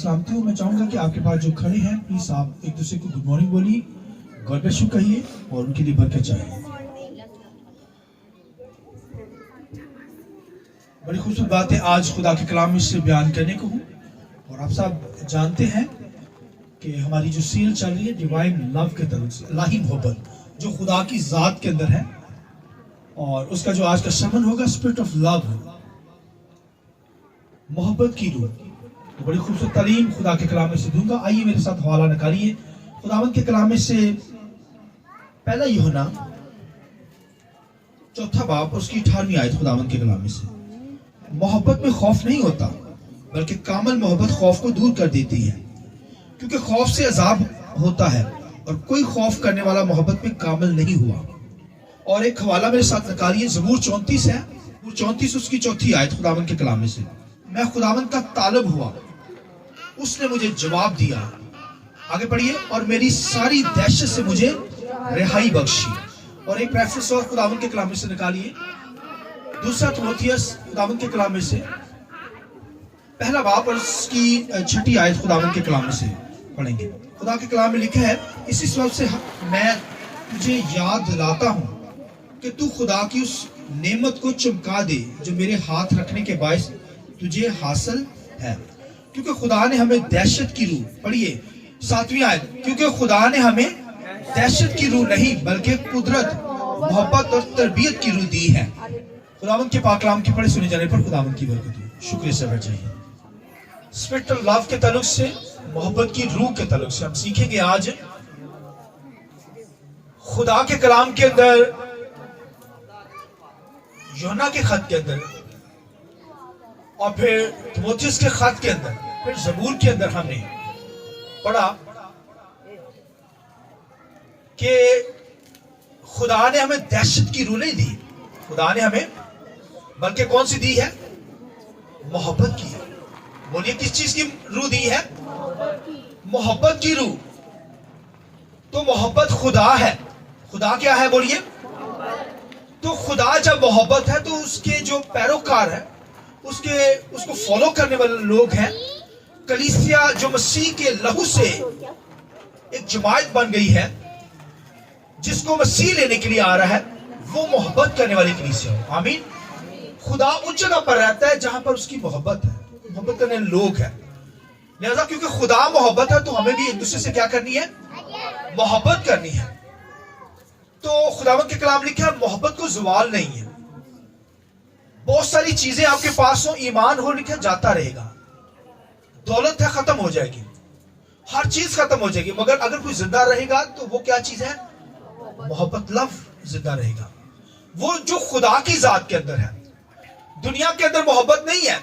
सलामती हूँ। मैं चाहूँगा कि आपके पास जो खड़े हैं प्लीज आप एक दूसरे को गुड मॉर्निंग बोलिए, गॉड ब्लेस यू कहिए और उनके लिए बरकत चाहिए। बड़ी खूबसूरत बात है आज खुदा के कलाम में से बयान करने को हूँ। और आप सब जानते हैं कि हमारी जो सीरियल चल रही है डिवाइन लव के तरफ से, इलाही मोहब्बत जो खुदा की ज़ात के अंदर है, और उसका जो आज का समन होगा स्पिरिट ऑफ लव, मोहब्बत की रूह। तो बड़ी खूबसूरत तालीम खुदा के कलाम में से दूंगा। आइए मेरे साथ हवाला निकालिए खुदावंद के कलाम में से पहला यूहन्ना चौथा बाब उसकी 18वीं आयत खुदावंद के कलाम में से, मोहब्बत में खौफ नहीं होता बल्कि कामल मोहब्बत खौफ को दूर कर देती है, क्योंकि खौफ से अजाब होता है और कोई खौफ करने वाला मोहब्बत में कामल नहीं हुआ। और एक हवाला मेरे साथ निकालिए, ज़बूर 34 है, 34 उसकी चौथी आयत खुदावंद के कलाम में से, मैं खुदावंद का तालब हुआ, उसने मुझे जवाब दिया, आगे पढ़िए, और मेरी सारी दहशत से मुझे रिहाई बख्शी। और एक रेफरेंस और खुदावंद के कलाम में से निकालिए, दूसरा तिमोथियस खुदावंद के कलाम में से पहला बाब और उसकी छठी आयत खुदावंद के कलाम में से पढ़ेंगे। खुदा के कलाम में लिखा है, इसी सबब से मैं तुझे याद दिलाता हूँ कि तू खुदा की उस नेमत को चमका दे जो मेरे हाथ रखने के बायस तुझे हासिल है, क्योंकि खुदा ने हमें दहशत की रूह, पढ़िए 7वीं आयत, क्योंकि खुदा ने हमें दहशत की रूह नहीं बल्कि कुदरत, मोहब्बत और तरबियत की रूह दी है। खुदावंद के पाक कलाम के पढ़े सुने जाने पर खुदावंद की बरकत हो। शुक्रिया से चाहिए। स्पिरिट ऑफ लव के ताल्लुक से, मोहब्बत की रूह के ताल्लुक से हम सीखेंगे आज खुदा के कलाम के अंदर, यूहन्ना के खत के अंदर, और फिर तिमोथियस के खत के अंदर, फिर ज़बूर के अंदर हमने पढ़ा कि खुदा ने हमें दहशत की रूह नहीं दी, खुदा ने हमें बल्कि कौन सी दी है? मोहब्बत की। बोलिए किस चीज की रूह दी है? मोहब्बत की रूह। तो मोहब्बत खुदा है। खुदा क्या है? बोलिए। तो खुदा जब मोहब्बत है तो उसके जो पैरोकार है, उसको फॉलो करने वाले लोग हैं, कलीसिया जो मसीह के लहू से एक जमात बन गई है, जिसको मसीह लेने के लिए आ रहा है, वो मोहब्बत करने वाली कलीसिया हो। आमीन। खुदा उन जगह पर रहता है जहां पर उसकी मोहब्बत है, मोहब्बत करने लोग हैं। लिहाजा क्योंकि खुदा मोहब्बत है तो हमें भी एक दूसरे से क्या करनी है? मोहब्बत करनी है। तो खुदावंद के कलाम लिखा है मोहब्बत को ज़वाल नहीं है। बहुत सारी चीजें आपके पास हो, ईमान हो, लिखा जाता रहेगा, दौलत है खत्म हो जाएगी, हर चीज खत्म हो जाएगी, मगर अगर कोई जिंदा रहेगा तो वो क्या चीज है? मोहब्बत, लव जिंदा रहेगा। वो जो खुदा की जात के अंदर है। दुनिया के अंदर मोहब्बत नहीं है,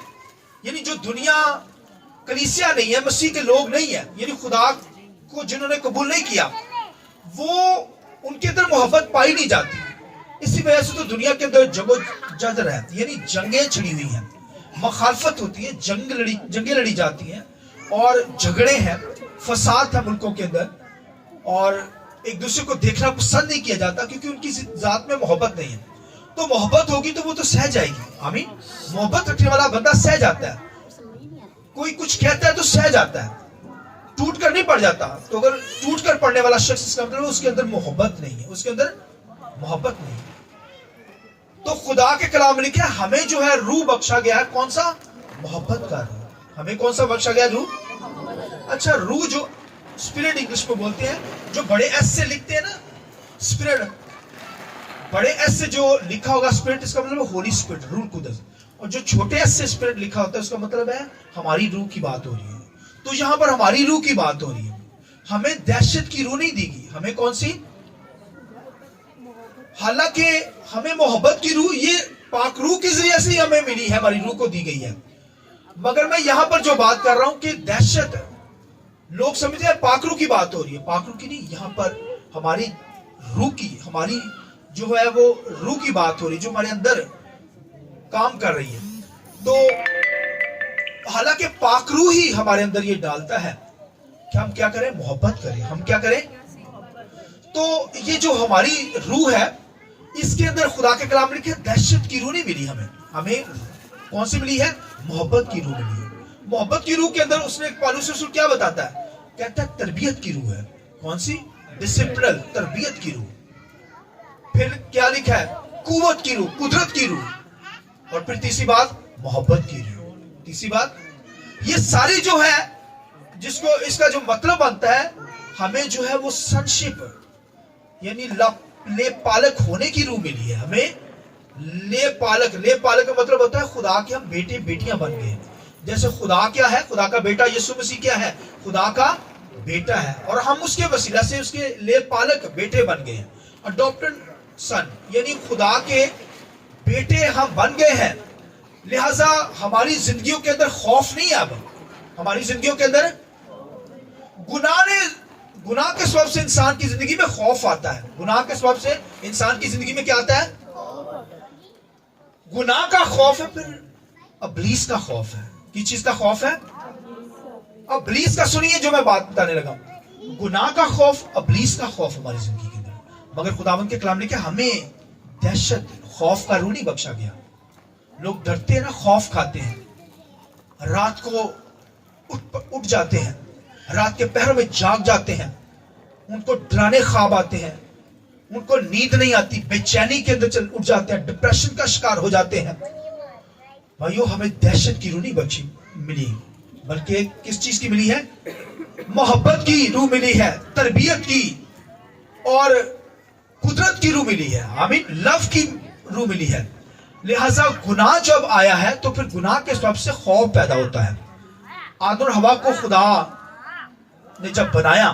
यानी जो दुनिया कलीसिया नहीं है, मसीह के लोग नहीं है, यानी खुदा को जिन्होंने कबूल नहीं किया, वो उनके अंदर मोहब्बत पाई नहीं जाती। इसी वजह से तो दुनिया के अंदर जंगोजहद रहती है, यानी जंगें छिड़ी हुई हैं, मुखालफत होती है, जंगें लड़ी जाती हैं और झगड़े हैं, फसाद है मुल्कों के अंदर, और एक दूसरे को देखना पसंद नहीं किया जाता क्योंकि उनकी जात में मोहब्बत नहीं है। तो मोहब्बत होगी तो वो तो सह जाएगी। आमीन। मोहब्बत रखने वाला बंदा सह जाता है, कोई कुछ कहता है तो सह जाता है, टूट कर नहीं पड़ जाता। तो अगर टूट कर पड़ने वाला शख्स, इसका मतलब उसके अंदर मोहब्बत नहीं है, उसके अंदर मोहब्बत नहीं है। तो खुदा के कलाम में लिखा है हमें जो है रूह बख्शा गया है, कौन सा? मोहब्बत का रूह। हमें कौन सा बख्शा गया? रूह। अच्छा, रूह जो स्पिरिट इंग्लिश में बोलते हैं, जो बड़े एस से लिखते हैं ना, स्पिरिट, बड़े एस से जो लिखा होगा स्पिरिट, इसका मतलब होली स्पिरिट, रूह कुदस। और जो छोटे एस से स्पिरिट लिखा होता है उसका मतलब है हमारी रूह की बात हो रही है। तो यहां पर हमारी रूह की बात हो रही है। हमें दहशत की रूह नहीं दी गई, हमें कौन सी? हालांकि हमें मोहब्बत की रूह, ये पाक रूह के जरिए से हमें मिली है, हमारी रूह को दी गई है। मगर मैं यहां पर जो बात कर रहा हूं कि दहशत, लोग समझते हैं पाक रूह की बात हो रही है, पाक रूह की नहीं, यहां पर हमारी रूह की, हमारी जो है वो रूह की बात हो रही है, जो हमारे अंदर काम कर रही है। तो हालांकि पाक रूह ही हमारे अंदर ये डालता है कि हम क्या करें? मोहब्बत करें। हम क्या करें? तो ये जो हमारी रूह है, इसके अंदर खुदा के कलाम लिखे दहशत की रूह नहीं मिली हमें। हमें कौन सी मिली है? मोहब्बत की रूह मिली है। मोहब्बत की रूह के अंदर उसने पौलुस रसूल क्या बताता है, कहता है तरबियत की रूह है। कौन सी? डिसिप्लिन, तरबियत की रूह। फिर क्या लिखा है? कुव्वत की रूह, कुदरत की रूह। और फिर तीसरी बात मोहब्बत की रूह। तीसरी बात, ये सारी जो है, जिसको इसका जो मतलब बनता है, हमें जो है वो सनशिप यानी ले पालक होने की रूह मिली है। हमें ले पालक का मतलब होता है खुदा के हम बेटे बेटियां बन गए। जैसे खुदा क्या है? खुदा का बेटा यीशु मसीह क्या है? खुदा का बेटा है, और हम उसके वसीला से उसके ले पालक बेटे बन गए हैं। अडॉप्टेड सन यानी खुदा के बेटे हम बन गए हैं। लिहाजा हमारी जिंदगियों के अंदर खौफ नहीं है। अब हमारी जिंदगियों के अंदर गुनाह के सबब से इंसान की जिंदगी में खौफ आता है। गुनाह के सबब से इंसान की जिंदगी में क्या आता है? गुनाह का खौफ है, फिर अबलीस का खौफ है। किस चीज का खौफ है? अबलीस का। सुनिए जो मैं बात बताने लगा, गुनाह का खौफ, अबलीस का खौफ हमारी जिंदगी के अंदर। मगर खुदावंद के कलाम ने क्या हमें दहशत, खौफ का रूह नहीं बख्शा गया। लोग डरते हैं ना, खौफ खाते हैं, रात को उठ जाते हैं, रात के पहरों में जाग जाते हैं, उनको डराने ख्वाब आते हैं, उनको नींद नहीं आती, बेचैनी के अंदर उठ जाते हैं, डिप्रेशन का शिकार हो जाते हैं। भाइयों, हमें दहशत की रूह नहीं बख्शी मिली, बल्कि किस चीज की मिली है? मोहब्बत की रूह मिली है, तरबियत की और कुदरत की रूह मिली है। आमीन। लव की रूह मिली है। लिहाजा गुनाह जब आया है तो फिर गुनाह के सबब से खौफ पैदा होता है। आदम और हवा को खुदा ने जब बनाया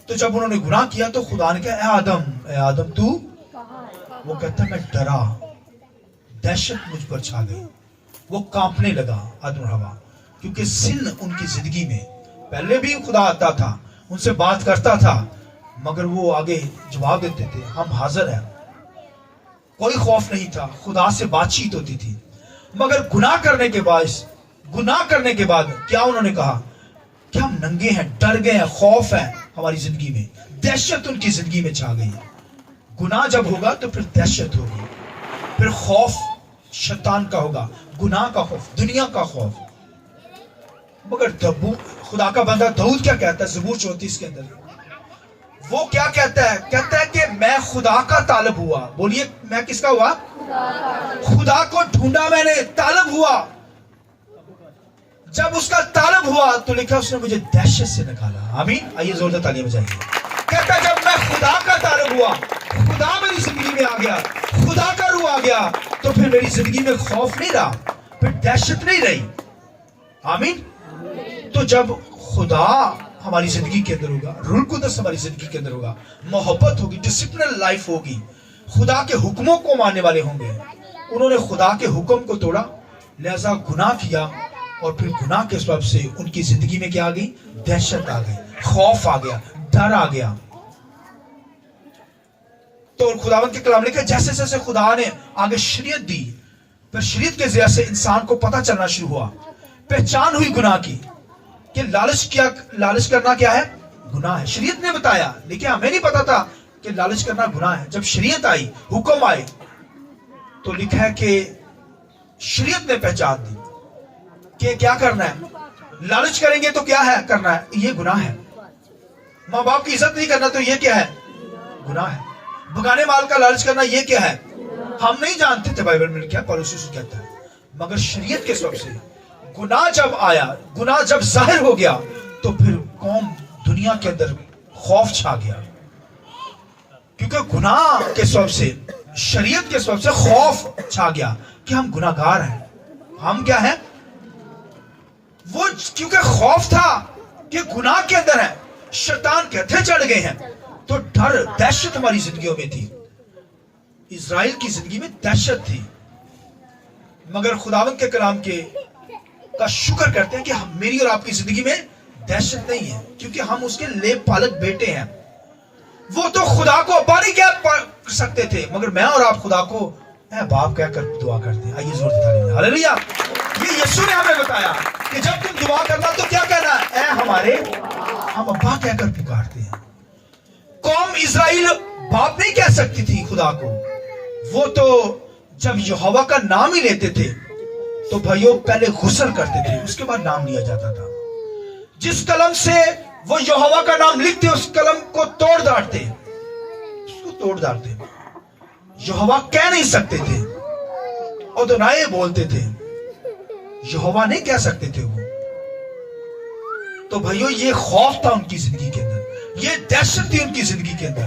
तो जब उन्होंने गुनाह किया तो खुदा ने कहा, ए आदम तू? वो कहता मैं डरा, दहशत मुझ पर छा गई, वो कांपने लगा आदम और हवा, क्योंकि सिन उनकी जिंदगी में पहले भी खुदा आता था, उनसे बात करता था, मगर वो आगे जवाब देते थे हम हाजिर हैं। कोई खौफ नहीं था, खुदा से बातचीत होती थी। मगर गुनाह करने के बाद क्या उन्होंने कहा कि हम नंगे हैं, डर गए हैं, खौफ है हमारी जिंदगी में, दहशत उनकी जिंदगी में छा गई। गुनाह जब होगा तो फिर दहशत होगी, फिर खौफ शैतान का होगा, गुनाह का खौफ, दुनिया का खौफ। मगर खुदा का बंदा दाऊद क्या कहता है ज़बूर 34 के अंदर? वो क्या कहता है? कहता है कि मैं खुदा का तालब हुआ। बोलिए, मैं किसका हुआ? खुदा को ढूंढा मैंने, तालब हुआ। जब उसका तालब हुआ तो लिखा उसने मुझे दहशत से निकाला। आमीन। आइए जोरदार तालियां बजाइए। कहता है जब मैं खुदा का तालब हुआ, खुदा मेरी जिंदगी में आ गया, खुदा का रूह आ गया, तो फिर मेरी जिंदगी में खौफ नहीं रहा, फिर दहशत नहीं रही। आमीन। तो जब खुदा हमारी जिंदगी के अंदर होगा, रूह कुदस हमारी जिंदगी के अंदर होगा, मोहब्बत होगी, डिसिप्लिन लाइफ होगी, खुदा के हुक्मों को मानने वाले होंगे। उन्होंने खुदा के हुक्म को तोड़ा, लिहाजा गुनाह किया, और फिर गुनाह के सबब से उनकी जिंदगी में क्या आ गई? दहशत आ गई, खौफ आ गया, डर आ गया। तो खुदावंद के कलाम लिखा, जैसे जैसे खुदा ने आगे शरीयत दी, फिर शरीयत के जरिए से इंसान को पता चलना शुरू हुआ, पहचान हुई गुनाह की, कि लालच करना क्या है? गुनाह है। शरीयत ने बताया, लेकिन हमें नहीं पता था कि लालच करना गुनाह है। जब शरीयत आई, हुक्म आए, तो लिखा है कि शरीयत ने पहचान दी कि क्या करना है। लालच करेंगे तो क्या है करना है? ये गुनाह है। माँ बाप की इज्जत नहीं करना तो ये क्या है? गुनाह है। बगाने माल का लालच करना ये क्या है? हम नहीं जानते थे बाइबल में क्या पौलुस रसूल कहता है, मगर शरीयत के सबब से गुनाह जब आया, गुनाह जब जाहिर हो गया, तो फिर कौम दुनिया के अंदर खौफ छा गया, क्योंकि गुनाह के सबब से, शरीयत के सबब से खौफ छा गया कि हम गुनाहगार हैं। हम क्या हैं? वो क्योंकि खौफ था कि गुनाह के अंदर है, शैतान के हथे चढ़ गए हैं, तो डर, दहशत हमारी जिंदगियों में थी। इज़राइल की जिंदगी में दहशत थी, मगर खुदावंद के कलाम का शुक्र करते हैं कि मेरी और आपकी जिंदगी में दहशत नहीं है, क्योंकि हम उसके लेप पालक बेटे हैं। वो तो खुदा को अब्बा नहीं कह सकते थे, मगर मैं और आप खुदा को बाप कहकर दुआ करते हैं। आइए जोर दें हालेलुया। ये यीशु ने हमें बताया कि जब तुम दुआ करना तो क्या कहना है? हमारे, हम अब्बा कहकर पुकारते हैं। कौम इज़राइल बाप नहीं कह सकती थी खुदा को, वो तो जब यहोवा का नाम ही लेते थे تو بھائیوں پہلے غسل کرتے تھے، اس کے بعد نام لیا جاتا تھا. جس قلم سے وہ یہوہ کا نام لکھتے اس قلم کو توڑ ڈالتے، اس کو توڑ ڈالتے. یہوہ کہہ نہیں سکتے تھے، ادونائے بولتے تھے، یہوہ نہیں کہہ سکتے تھے وہ. تو بھائیوں یہ خوف تھا ان کی زندگی کے اندر، یہ دہشت تھی ان کی زندگی کے اندر.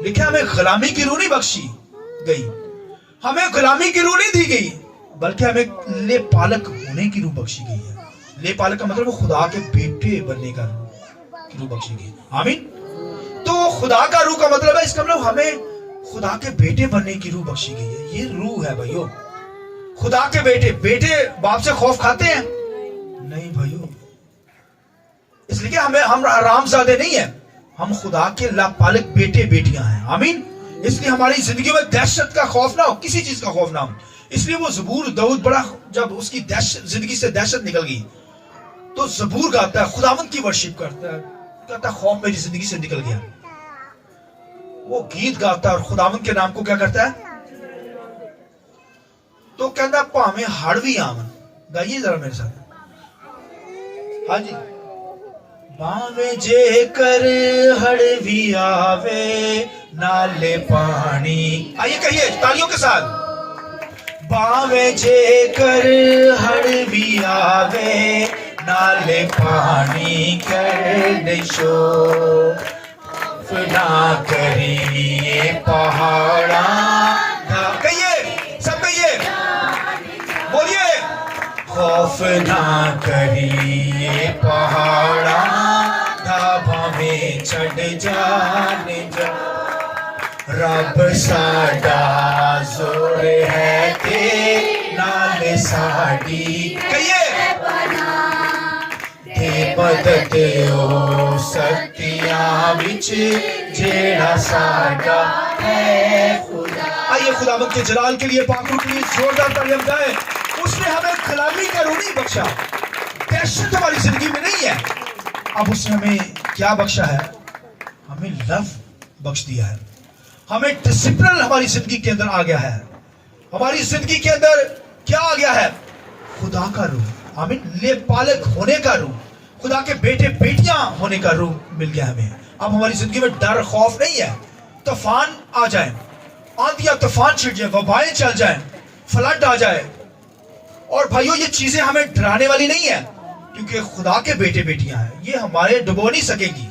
لیکن ہمیں غلامی کی روح نہیں بخشی گئی، ہمیں غلامی کی روح نہیں دی گئی، بلکہ ہمیں لے پالک ہونے کی روح بخشی گئی ہے. لے پالک کا مطلب وہ خدا کے بیٹے بننے کا روح بخشی گئی. آمین. تو خدا کا روح کا مطلب ہے، اس کا مطلب ہمیں خدا کے بیٹے بننے کی روح بخشی گئی ہے. یہ روح ہے بھائیو. خدا کے بیٹے، بیٹے باپ سے خوف کھاتے ہیں؟ نہیں بھائیو. اس لیے ہم حرام زادے نہیں ہیں، ہم خدا کے لاپالک بیٹے بیٹیاں ہیں. آمین. اس لیے ہماری زندگی میں دہشت کا خوف نہ ہو، کسی چیز کا خوف نہ ہو. اس لیے وہ زبور داؤد بڑا، جب اس کی زندگی سے دہشت نکل گئی تو زبور گاتا ہے، خداوند کی ورشپ کرتا ہے، کہتا ہے خوف میری زندگی سے نکل گیا. وہ گیت گاتا ہے اور خداوند کے نام کو کیا کرتا ہے؟ تو کہتا ہے پاویں ہڑوی آمن. گائیے ذرا میرے ساتھ. ہاں جی. باویں جے کر ہڑوی آوے نالے پانی. آئیے کہیے تالیوں کے ساتھ. باویں جے کر ہڑوی آوے نالے پانی کر شو نہ کریے پہاڑاں. کہیے سب کہیے، بولیے. خوف نہ کریے پہاڑاں دھابا میں چڑھ جانے جا. رب ساڈا زور ہے تے نال ساڈی. کہیے تے مدد او سکتیاں وچ جیڑا ساڈا ہے خدا. آئیے خداوند کے جلال کے لیے پاک روح کے لیے زوردار تالیاں بجائیں. اس نے ہمیں غلامی کا روح نہیں بخشا، دہشت ہماری زندگی میں نہیں ہے. اب اس نے ہمیں کیا بخشا ہے؟ ہمیں لو بخش دیا ہے. ہمیں ڈسپلن ہماری زندگی کے اندر آ گیا ہے. ہماری زندگی کے اندر کیا آ گیا ہے؟ خدا کا روح. آمین. لے پالک ہونے کا روح، خدا کے بیٹے بیٹیاں ہونے کا روح مل گیا ہمیں. اب ہماری زندگی میں ڈر خوف نہیں ہے. طوفان آ جائیں، آندیاں طوفان چھڑ جائیں، وبائیں چل جائیں، فلڈ آ جائے، اور بھائیوں یہ چیزیں ہمیں ڈرانے والی نہیں ہیں، کیونکہ خدا کے بیٹے بیٹیاں ہیں. یہ ہمارے ڈبو نہیں سکیں گی.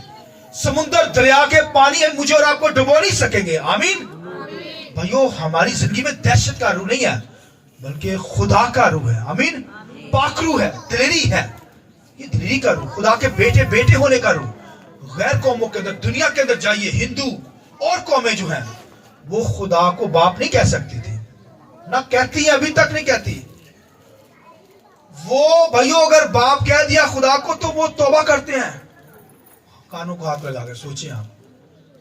سمندر دریا کے پانی مجھے اور آپ کو ڈبو نہیں سکیں گے. آمین. بھائیوں ہماری زندگی میں دہشت کا روح نہیں ہے، بلکہ خدا کا روح ہے. آمین. پاک روح ہے، دلیری ہے. یہ دلیری کا روح، خدا کے بیٹے بیٹے ہونے کا روح. غیر قوموں کے اندر، دنیا کے اندر جائیے، ہندو اور قومیں جو ہیں وہ خدا کو باپ نہیں کہہ سکتی تھی، نہ کہتی ہیں، ابھی تک نہیں کہتی. وہ بھائیوں اگر باپ کہہ دیا خدا کو تو وہ توبہ کرتے ہیں. کانوں کو ہاتھ لگا کر سوچیں آپ.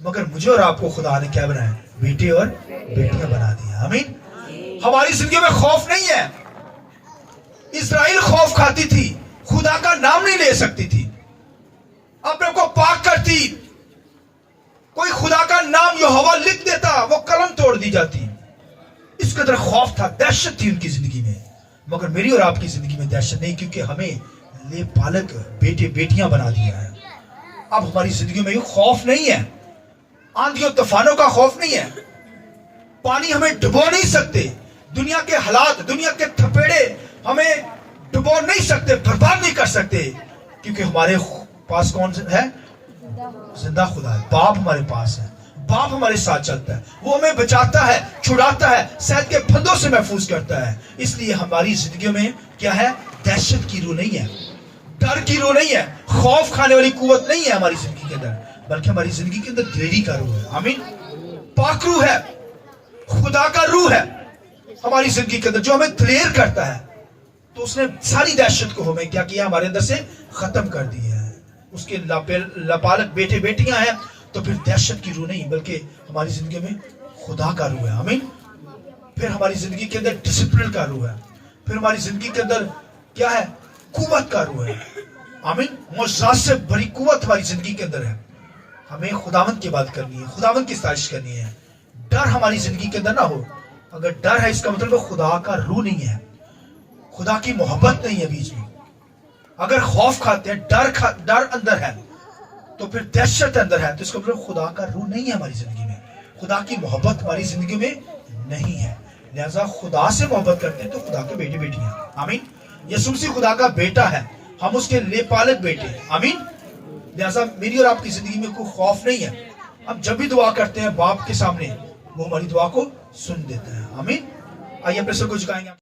مگر مجھے اور آپ کو خدا نے کیا بنایا؟ بیٹے اور بیٹیاں بنا دیا. آمین. ہماری زندگی میں خوف نہیں ہے. اسرائیل خوف کھاتی تھی، خدا کا نام نہیں لے سکتی تھی، اپنے کو پاک کرتی. کوئی خدا کا نام یہوہ لکھ دیتا، وہ قلم توڑ دی جاتی. اس قدر خوف تھا، دہشت تھی ان کی زندگی میں. مگر میری اور آپ کی زندگی میں دہشت نہیں، کیونکہ ہمیں لے پالک بیٹے بیٹیاں بنا دیا ہے. اب ہماری زندگی میں یہ خوف نہیں ہے، آندھیوں طوفانوں کا خوف نہیں ہے. پانی ہمیں ڈبو نہیں سکتے، دنیا کے حالات، دنیا کے تھپیڑے ہمیں ڈبو نہیں سکتے، برباد نہیں کر سکتے، کیونکہ ہمارے پاس کون ہے؟ زندہ خدا ہے. باپ ہمارے پاس ہے، باپ ہمارے ساتھ چلتا ہے، وہ ہمیں بچاتا ہے، چھڑاتا ہے، صحت کے پھندوں سے محفوظ کرتا ہے. اس لیے ہماری زندگی میں کیا ہے؟ دہشت کی روح نہیں ہے، ڈر کی روح نہیں ہے، خوف کھانے والی قوت نہیں ہے ہماری زندگی کے اندر، بلکہ ہماری زندگی کے اندر دلیری کا روح ہے. آمین. پاک روح ہے، خدا کا روح ہے ہماری زندگی کے اندر، جو ہمیں دلیر کرتا ہے. تو اس نے ساری دہشت کو ہمیں کیا کیا؟ ہمارے اندر سے ختم کر دی ہے. اس کے لاپالک بیٹے بیٹیاں ہیں تو پھر دہشت کی روح نہیں، بلکہ ہماری زندگی میں خدا کا روح ہے. آمین. پھر ہماری زندگی کے اندر ڈسپلن کا روح ہے. پھر ہماری زندگی کے اندر کیا ہے؟ قوت کا روح ہے. آمین. معجزات سے بڑی قوت ہماری زندگی کے اندر ہے. ہمیں خداوند کی بات کرنی ہے، خداوند کی ستائش کرنی ہے. ڈر ہماری زندگی کے اندر نہ ہو. اگر ڈر ہے اس کا مطلب خدا کا روح نہیں ہے. خدا کی محبت نہیں ہے بیچ میں. اگر خوف کھاتے ہیں, ڈر اندر ہے, تو پھر دہشت اندر ہے, تو اس کا مطلب خدا کا روح نہیں ہے ہماری زندگی میں, خدا کی محبت ہماری زندگی میں نہیں ہے. لہذا خدا سے محبت کرتے ہیں تو خدا کے بیٹے بیٹی ہیں. آمین. یسوع مسیح خدا کا بیٹا ہے, ہم اس کے لے پالت بیٹے ہیں. آمین. لہذا میری اور آپ کی زندگی میں کوئی خوف نہیں ہے. ہم جب بھی دعا کرتے ہیں باپ کے سامنے, وہ ہماری دعا کو سن دیتا ہے. آمین. آئیے اپنے سر کو جھکائیں گے.